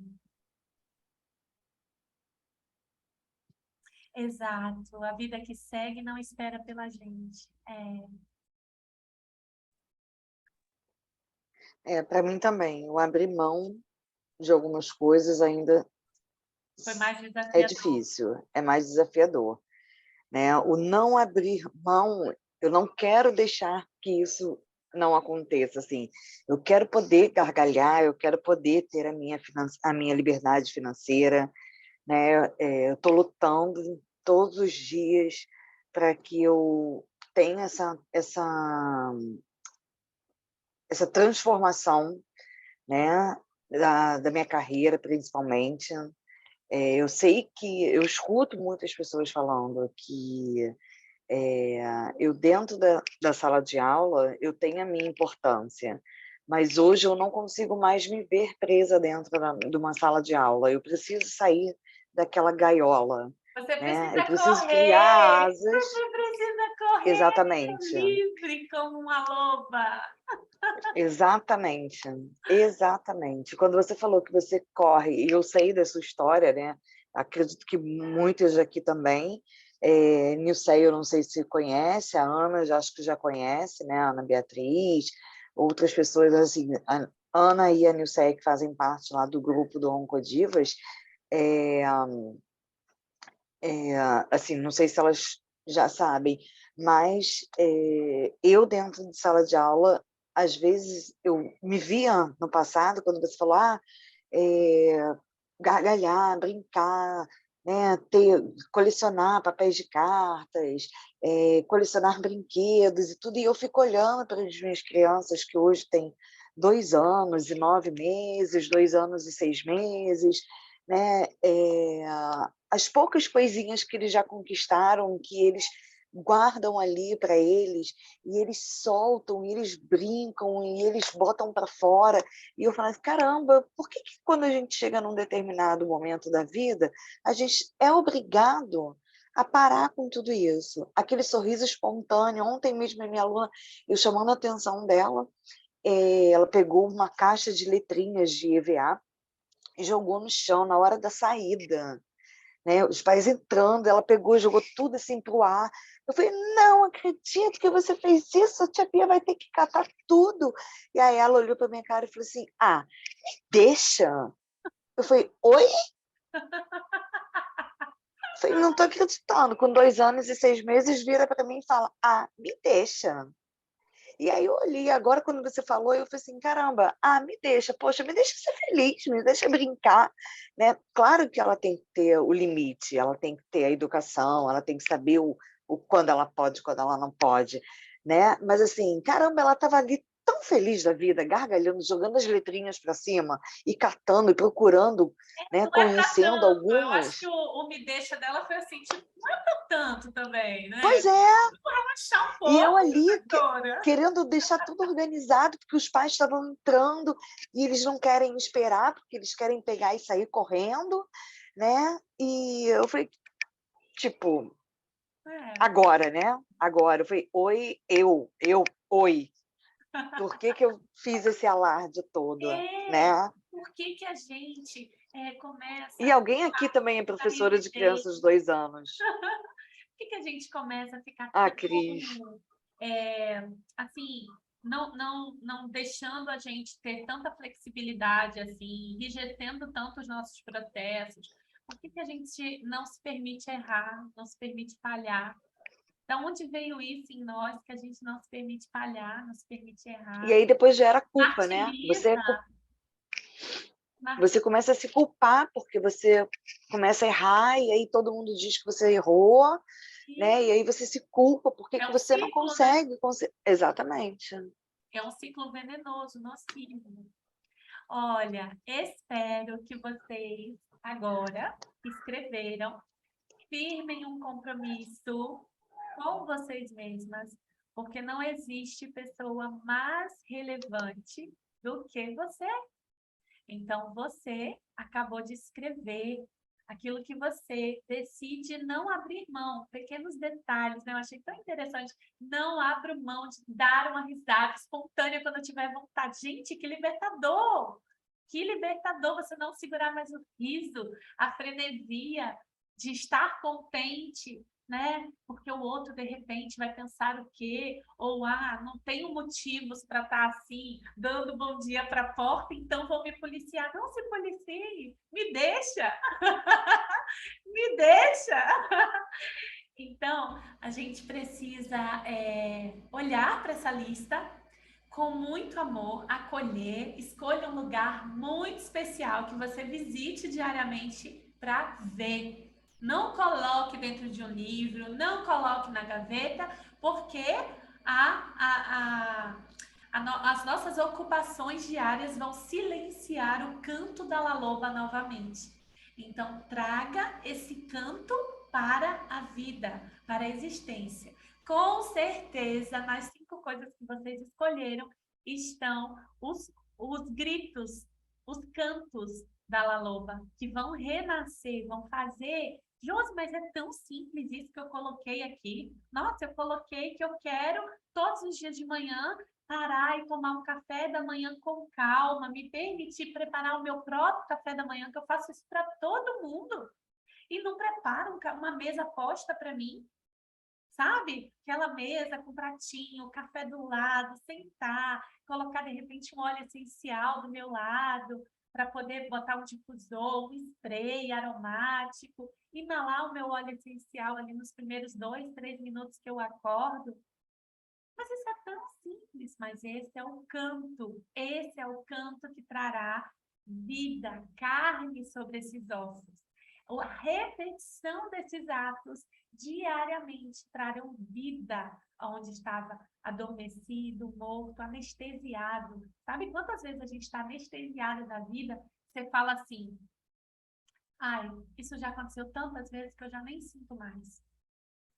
Speaker 3: Exato. A vida que segue não espera pela gente.
Speaker 2: Para mim também, eu abrir mão de algumas coisas ainda
Speaker 3: Foi mais
Speaker 2: é
Speaker 3: desafiador.
Speaker 2: difícil, é mais desafiador, né? O não abrir mão, eu não quero deixar que isso não aconteça, assim. Eu quero poder gargalhar, eu quero poder ter a minha liberdade financeira, né? Eu estou lutando todos os dias para que eu tenha essa transformação, né? Da minha carreira, principalmente. Eu sei que eu escuto muitas pessoas falando que eu dentro da sala de aula eu tenho a minha importância, mas hoje eu não consigo mais me ver presa dentro de uma sala de aula. Eu preciso sair daquela gaiola,
Speaker 3: Você
Speaker 2: né?
Speaker 3: precisa
Speaker 2: Eu preciso
Speaker 3: correr!
Speaker 2: criar asas.
Speaker 3: Você precisa correr
Speaker 2: Exatamente.
Speaker 3: livre como uma loba!
Speaker 2: Exatamente, exatamente. Quando você falou que você corre, e eu sei da sua história, né? Acredito que muitos aqui também. Nilceia, eu não sei se conhece, a Ana, já acho que já conhece, né? A Ana Beatriz, outras pessoas, assim, a Ana e a Nilceia, que fazem parte lá do grupo do Oncodivas, assim, não sei se elas já sabem, mas eu dentro de sala de aula, às vezes eu me via no passado, quando você falou, gargalhar, brincar, né, colecionar papéis de cartas, colecionar brinquedos e tudo, e eu fico olhando para as minhas crianças que hoje têm 2 anos e 9 meses, 2 anos e 6 meses, né, as poucas coisinhas que eles já conquistaram, que eles guardam ali para eles, e eles soltam, e eles brincam, e eles botam para fora, e eu falo assim, caramba, por que quando a gente chega num determinado momento da vida, a gente é obrigado a parar com tudo isso? Aquele sorriso espontâneo. Ontem mesmo a minha aluna, eu chamando a atenção dela, ela pegou uma caixa de letrinhas de EVA e jogou no chão na hora da saída, né? Os pais entrando, ela pegou e jogou tudo assim pro ar. Eu falei, não acredito que você fez isso, a tia Bia vai ter que catar tudo. E aí ela olhou para minha cara e falou assim, deixa. Eu falei, oi? Falei, não tô acreditando. Com 2 anos e 6 meses, vira para mim e fala, me deixa. E aí eu olhei, agora quando você falou, eu falei assim, caramba, me deixa, poxa, me deixa ser feliz, me deixa brincar, né? Claro que ela tem que ter o limite, ela tem que ter a educação, ela tem que saber o quando ela pode, quando ela não pode, né? Mas assim, caramba, ela estava ali tão feliz da vida, gargalhando, jogando as letrinhas para cima e catando e procurando, né,
Speaker 3: Não é pra
Speaker 2: conhecendo
Speaker 3: tanto. Eu acho
Speaker 2: algumas.
Speaker 3: que o me deixa dela foi assim, tipo, não é pra tanto também, né?
Speaker 2: Pois é,
Speaker 3: Vou relaxar um
Speaker 2: e eu
Speaker 3: pouco,
Speaker 2: ali
Speaker 3: professora.
Speaker 2: querendo deixar tudo organizado, porque os pais estavam entrando e eles não querem esperar, porque eles querem pegar e sair correndo, né? E eu falei, tipo,
Speaker 3: É.
Speaker 2: agora, né? Agora. Eu falei, oi, oi. Por que que eu fiz esse alarde todo,
Speaker 3: É.
Speaker 2: né?
Speaker 3: Por que que a gente começa
Speaker 2: E alguém aqui também é
Speaker 3: a
Speaker 2: professora de
Speaker 3: rever?
Speaker 2: crianças de 2 anos.
Speaker 3: Por que que a gente começa a ficar
Speaker 2: Cris.
Speaker 3: tão, assim, não deixando a gente ter tanta flexibilidade, assim, enrijecendo tanto os nossos processos? Por que que a gente não se permite errar, não se permite falhar? Da onde veio isso em nós que a gente não se permite falhar, não se permite
Speaker 2: E
Speaker 3: errar?
Speaker 2: aí depois gera culpa, né?
Speaker 3: Martiriza,
Speaker 2: Você começa a se culpar porque você começa a errar e aí todo mundo diz que você errou, né? E aí você se culpa porque
Speaker 3: é
Speaker 2: que
Speaker 3: um
Speaker 2: você não
Speaker 3: ciclo, né?
Speaker 2: consegue. Exatamente.
Speaker 3: É um ciclo venenoso, nocivo. Olha, espero que vocês agora escreveram, firmem um compromisso com vocês mesmas, porque não existe pessoa mais relevante do que você. Então, você acabou de escrever aquilo que você decide não abrir mão, pequenos detalhes, né? Eu achei tão interessante. Não abro mão de dar uma risada espontânea quando eu tiver vontade. Gente, que libertador! Que libertador você não segurar mais o riso, a frenesia de estar contente, né? Porque o outro, de repente, vai pensar o quê? Ou, não tenho motivos para estar assim, dando bom dia para a porta, então vou me policiar. Não se policie, me deixa! Me deixa! Então, a gente precisa olhar para essa lista com muito amor, acolher, escolha um lugar muito especial que você visite diariamente para ver. Não coloque dentro de um livro, não coloque na gaveta, porque as nossas ocupações diárias vão silenciar o canto da Laloba novamente. Então, traga esse canto para a vida, para a existência. Com certeza, nas 5 coisas que vocês escolheram, estão os gritos, os cantos da Laloba, que vão renascer, vão fazer. Josi, mas é tão simples isso que eu coloquei aqui. Nossa, eu coloquei que eu quero, todos os dias de manhã, parar e tomar um café da manhã com calma, me permitir preparar o meu próprio café da manhã, que eu faço isso para todo mundo. E não preparo uma mesa posta para mim, sabe? Aquela mesa com pratinho, café do lado, sentar, colocar de repente um óleo essencial do meu lado, para poder botar um difusor, um spray aromático, inalar o meu óleo essencial ali nos primeiros 2, 3 minutos que eu acordo. Mas isso é tão simples, mas esse é o canto que trará vida, carne sobre esses ossos. A repetição desses atos diariamente trarão vida onde estava adormecido, morto, anestesiado. Sabe quantas vezes a gente está anestesiado da vida? Você fala assim, ai, isso já aconteceu tantas vezes que eu já nem sinto mais.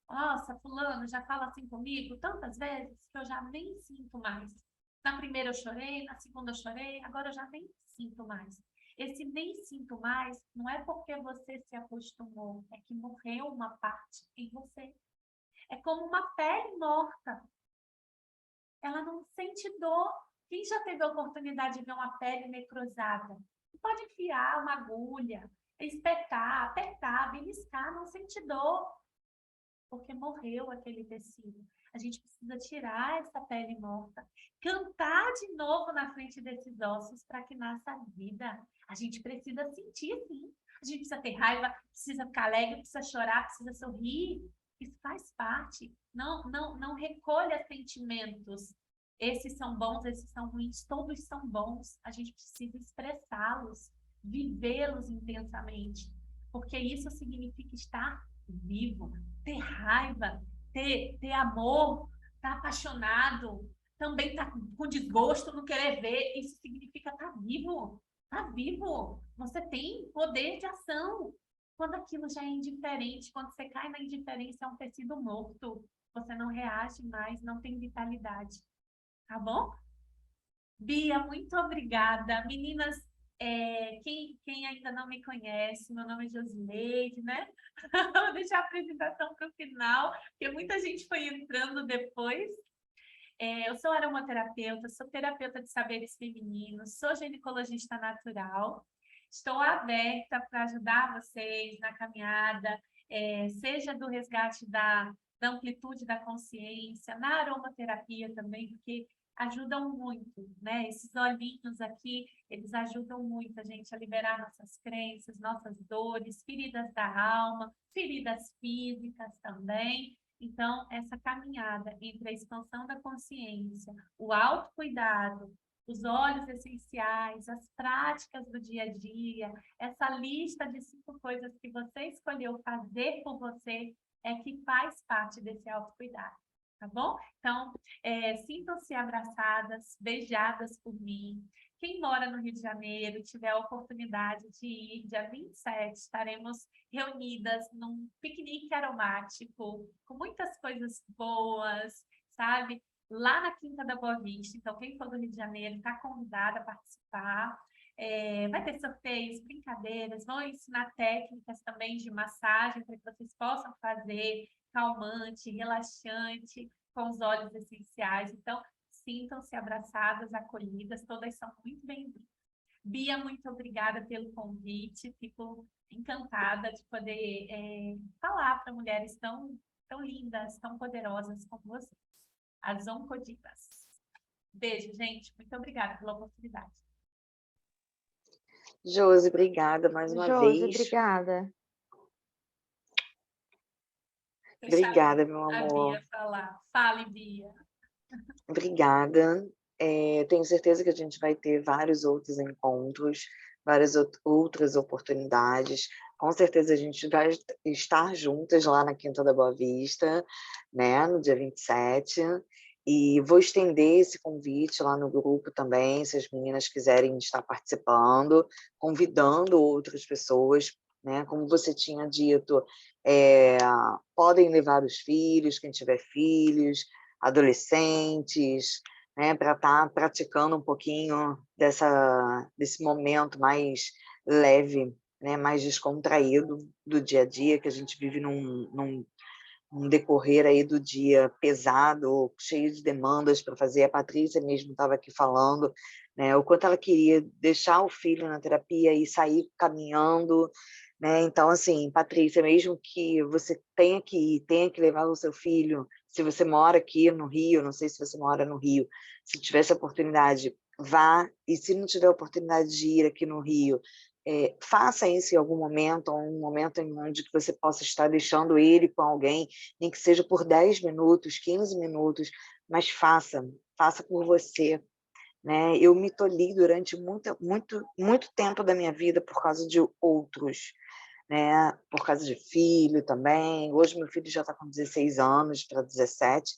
Speaker 3: Nossa, fulano já fala assim comigo tantas vezes que eu já nem sinto mais. Na primeira eu chorei, na segunda eu chorei, agora eu já nem sinto mais. Esse nem sinto mais não é porque você se acostumou, é que morreu uma parte em você. É como uma pele morta. Ela não sente dor. Quem já teve a oportunidade de ver uma pele necrosada? Pode enfiar uma agulha, espetar, apertar, beliscar, não sente dor, porque morreu aquele tecido. A gente precisa tirar essa pele morta, cantar de novo na frente desses ossos para que nasça vida. A gente precisa sentir, sim. A gente precisa ter raiva, precisa ficar alegre, precisa chorar, precisa sorrir. Isso faz parte. Não recolha sentimentos. Esses são bons, esses são ruins, todos são bons. A gente precisa expressá-los, vivê-los intensamente, porque isso significa estar vivo, ter raiva, ter amor, estar apaixonado, também estar com desgosto, não querer ver. Isso significa estar vivo. Está vivo. Você tem poder de ação. Quando aquilo já é indiferente, quando você cai na indiferença, é um tecido morto. Você não reage mais, não tem vitalidade. Tá bom? Bia, muito obrigada. Meninas, quem ainda não me conhece, meu nome é Josileide, né? Vou deixar a apresentação para o final, porque muita gente foi entrando depois. Eu sou aromaterapeuta, sou terapeuta de saberes femininos, sou ginecologista natural. Estou aberta para ajudar vocês na caminhada, seja do resgate da amplitude da consciência, na aromaterapia também, porque ajudam muito, né? Esses olhinhos aqui, eles ajudam muito a gente a liberar nossas crenças, nossas dores, feridas da alma, feridas físicas também. Então, essa caminhada entre a expansão da consciência, o autocuidado, os óleos essenciais, as práticas do dia a dia, essa lista de 5 coisas que você escolheu fazer por você é que faz parte desse autocuidado, tá bom? Então, sintam-se abraçadas, beijadas por mim. Quem mora no Rio de Janeiro, tiver a oportunidade de ir, dia 27, estaremos reunidas num piquenique aromático, com muitas coisas boas, sabe? Lá na Quinta da Boa Vista. Então, quem for do Rio de Janeiro está convidada a participar. Vai ter sorteios, brincadeiras, vão ensinar técnicas também de massagem para que vocês possam fazer calmante, relaxante, com os óleos essenciais. Então, sintam-se abraçadas, acolhidas, todas são muito bem-vindas. Bia, muito obrigada pelo convite, fico encantada de poder falar para mulheres tão lindas, tão poderosas como vocês, as oncodivas. Beijo, gente, muito obrigada pela oportunidade.
Speaker 2: Josi, obrigada mais uma
Speaker 5: Josi,
Speaker 2: vez.
Speaker 5: obrigada.
Speaker 2: Obrigada, meu
Speaker 3: A
Speaker 2: amor.
Speaker 3: Bia falar. Fale, Bia.
Speaker 2: Obrigada. Tenho certeza que a gente vai ter vários outros encontros, várias outras oportunidades. Com certeza a gente vai estar juntas lá na Quinta da Boa Vista, né, no dia 27. E vou estender esse convite lá no grupo também, se as meninas quiserem estar participando, convidando outras pessoas, né? Como você tinha dito, podem levar os filhos, quem tiver filhos, adolescentes, né, para estar praticando um pouquinho desse momento mais leve, né, mais descontraído do dia a dia, que a gente vive num decorrer aí do dia pesado, cheio de demandas para fazer. A Patrícia mesmo estava aqui falando, né, o quanto ela queria deixar o filho na terapia e sair caminhando, né? Então, assim, Patrícia, mesmo que você tenha que ir, tenha que levar o seu filho, se você mora aqui no Rio, não sei se você mora no Rio, se tivesse a oportunidade, vá, e se não tiver a oportunidade de ir aqui no Rio, faça isso em algum momento, um momento em onde você possa estar deixando ele com alguém, nem que seja por 10 minutos, 15 minutos, mas faça por você, né? Eu me tolhi durante muito tempo da minha vida por causa de outros, né? Por causa de filho também. Hoje meu filho já está com 16 anos para 17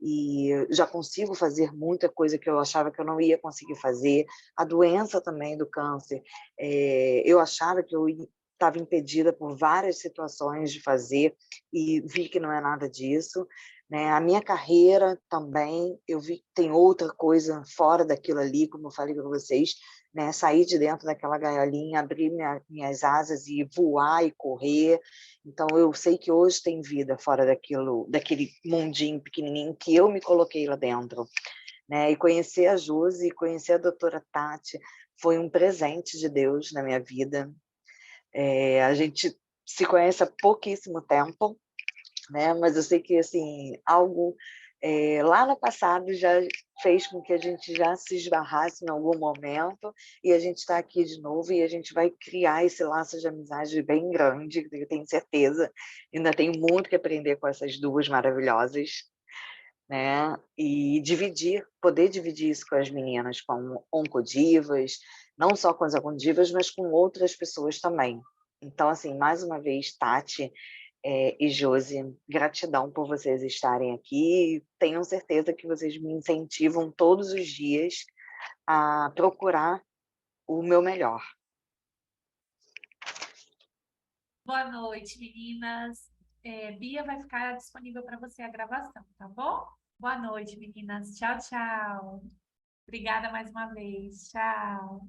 Speaker 2: e já consigo fazer muita coisa que eu achava que eu não ia conseguir fazer. A doença também do câncer, eu achava que eu estava impedida por várias situações de fazer e vi que não é nada disso, né? A minha carreira também, eu vi que tem outra coisa fora daquilo ali, como eu falei para vocês, né? Sair de dentro daquela gaiolinha, abrir minhas asas e voar e correr. Então, eu sei que hoje tem vida fora daquele mundinho pequenininho que eu me coloquei lá dentro, né? E conhecer a Josi, conhecer a doutora Tati, foi um presente de Deus na minha vida. A gente se conhece há pouquíssimo tempo, né? Mas eu sei que assim, algo lá no passado já fez com que a gente já se esbarrasse em algum momento, e a gente está aqui de novo, e a gente vai criar esse laço de amizade bem grande, eu tenho certeza. Ainda tenho muito que aprender com essas duas maravilhosas, né? E poder dividir isso com as meninas, com oncodivas, não só com as oncodivas, mas com outras pessoas também. Então, assim, mais uma vez, Tati e Josi, gratidão por vocês estarem aqui. Tenham certeza que vocês me incentivam todos os dias a procurar o meu melhor.
Speaker 3: Boa noite, meninas. Bia vai ficar disponível para você a gravação, tá bom? Boa noite, meninas. Tchau, tchau. Obrigada mais uma vez. Tchau.